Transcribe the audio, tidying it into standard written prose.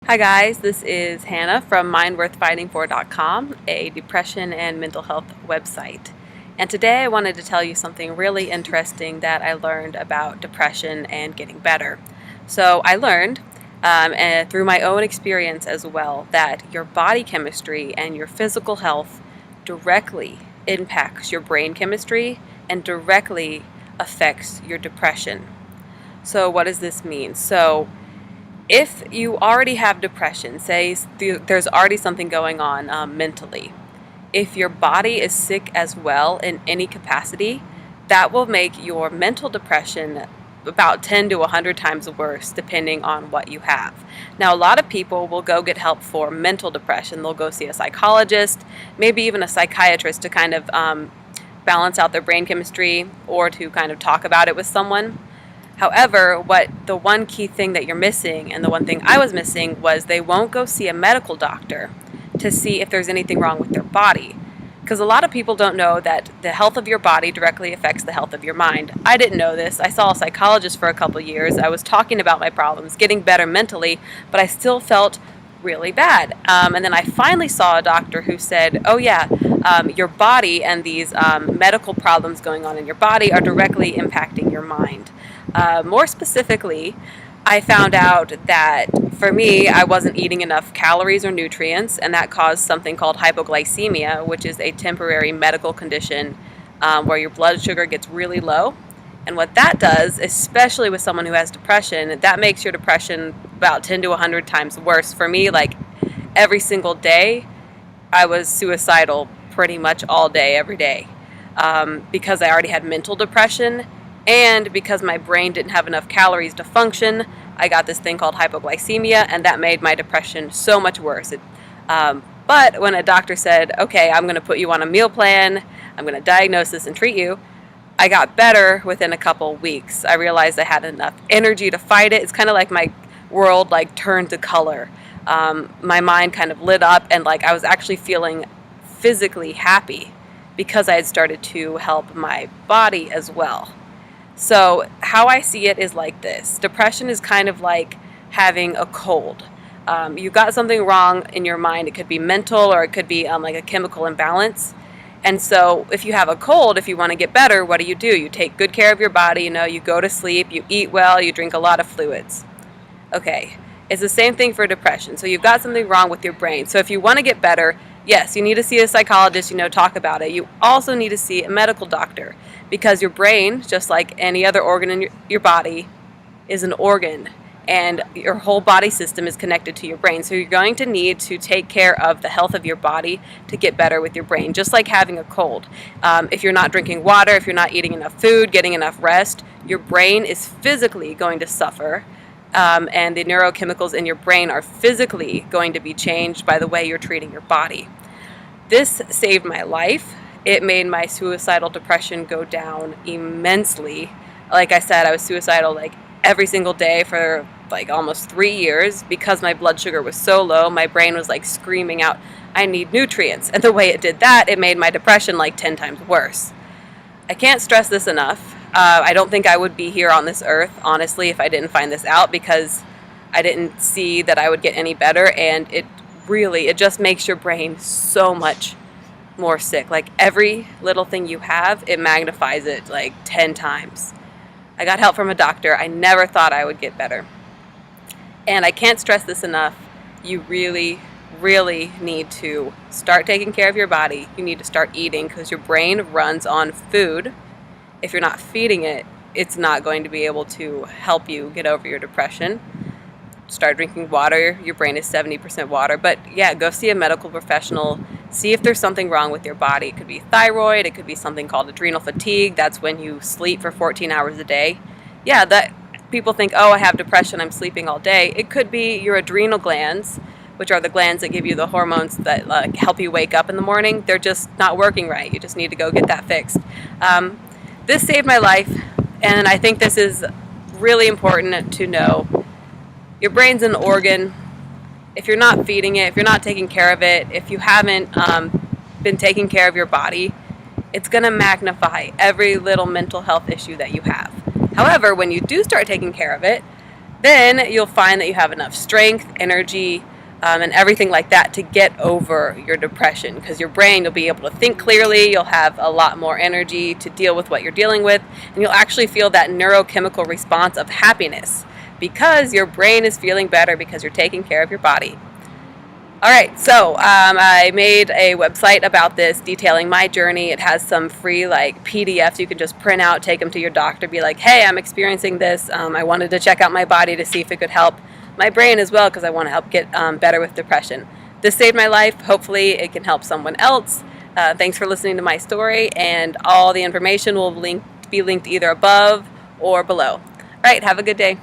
Hi guys, this is Hannah from mindworthfightingfor.com, a depression and mental health website. And today I wanted to tell you something really interesting that I learned about depression and getting better. So I learned, and through my own experience as well, that your body chemistry and your physical health directly impacts your brain chemistry and directly affects your depression. So what does this mean? So if you already have depression, say there's already something going on mentally, if your body is sick as well in any capacity, that will make your mental depression about 10 to 100 times worse depending on what you have. Now, a lot of people will go get help for mental depression. They'll go see a psychologist, maybe even a psychiatrist to kind of balance out their brain chemistry or to kind of talk about it with someone. However, the one key thing that you're missing, and the one thing I was missing, was they won't go see a medical doctor to see if there's anything wrong with their body. Because a lot of people don't know that the health of your body directly affects the health of your mind. I didn't know this. I saw a psychologist for a couple years. I was talking about my problems, getting better mentally, but I still felt really bad. And then I finally saw a doctor who said, oh yeah, your body and these medical problems going on in your body are directly impacting your mind. More specifically, I found out that for me, I wasn't eating enough calories or nutrients, and that caused something called hypoglycemia, which is a temporary medical condition where your blood sugar gets really low. And what that does, especially with someone who has depression, that makes your depression about 10 to 100 times worse. For me, like every single day, I was suicidal pretty much all day, every day, because I already had mental depression. And because my brain didn't have enough calories to function, I got this thing called hypoglycemia, and that made my depression so much worse. But when a doctor said, okay, I'm going to put you on a meal plan, I'm going to diagnose this and treat you, I got better within a couple weeks. I realized I had enough energy to fight it. It's kind of like my world turned to color. My mind kind of lit up, and I was actually feeling physically happy because I had started to help my body as well. So how I see it is like this. Depression is kind of like having a cold. You got something wrong in your mind. It could be mental, or it could be like a chemical imbalance. And so if you have a cold, if you want to get better, what do? You take good care of your body, you go to sleep, you eat well, you drink a lot of fluids. Okay, it's the same thing for depression. So you've got something wrong with your brain. So if you want to get better, yes, you need to see a psychologist, talk about it. You also need to see a medical doctor, because your brain, just like any other organ in your body, is an organ, and your whole body system is connected to your brain. So you're going to need to take care of the health of your body to get better with your brain, just like having a cold. If you're not drinking water, if you're not eating enough food, getting enough rest, your brain is physically going to suffer. And the neurochemicals in your brain are physically going to be changed by the way you're treating your body. This saved my life. It made my suicidal depression go down immensely. Like I said, I was suicidal every single day for almost 3 years because my blood sugar was so low. My brain was screaming out, I need nutrients. And the way it did that, it made my depression 10 times worse. I can't stress this enough. I don't think I would be here on this earth, honestly, if I didn't find this out, because I didn't see that I would get any better. And it just makes your brain so much more sick. Every little thing you have, it magnifies it 10 times. I got help from a doctor. I never thought I would get better. And I can't stress this enough. You really, really need to start taking care of your body. You need to start eating, because your brain runs on food. If you're not feeding it, it's not going to be able to help you get over your depression. Start drinking water. Your brain is 70% water. But yeah, go see a medical professional. See if there's something wrong with your body. It could be thyroid. It could be something called adrenal fatigue. That's when you sleep for 14 hours a day. Yeah, that people think, oh, I have depression, I'm sleeping all day. It could be your adrenal glands, which are the glands that give you the hormones that help you wake up in the morning. They're just not working right. You just need to go get that fixed. This saved my life, and I think this is really important to know. Your brain's an organ. If you're not feeding it, if you're not taking care of it, if you haven't been taking care of your body, it's going to magnify every little mental health issue that you have. However, when you do start taking care of it, then you'll find that you have enough strength, energy, and everything like that to get over your depression, because your brain, you'll be able to think clearly, you'll have a lot more energy to deal with what you're dealing with, and you'll actually feel that neurochemical response of happiness because your brain is feeling better because you're taking care of your body. All right, so I made a website about this detailing my journey. It has some free PDFs you can just print out, take them to your doctor, be like, hey, I'm experiencing this. I wanted to check out my body to see if it could help my brain as well, because I want to help get better with depression. This saved my life. Hopefully it can help someone else. Thanks for listening to my story, and all the information will be linked either above or below. All right, have a good day.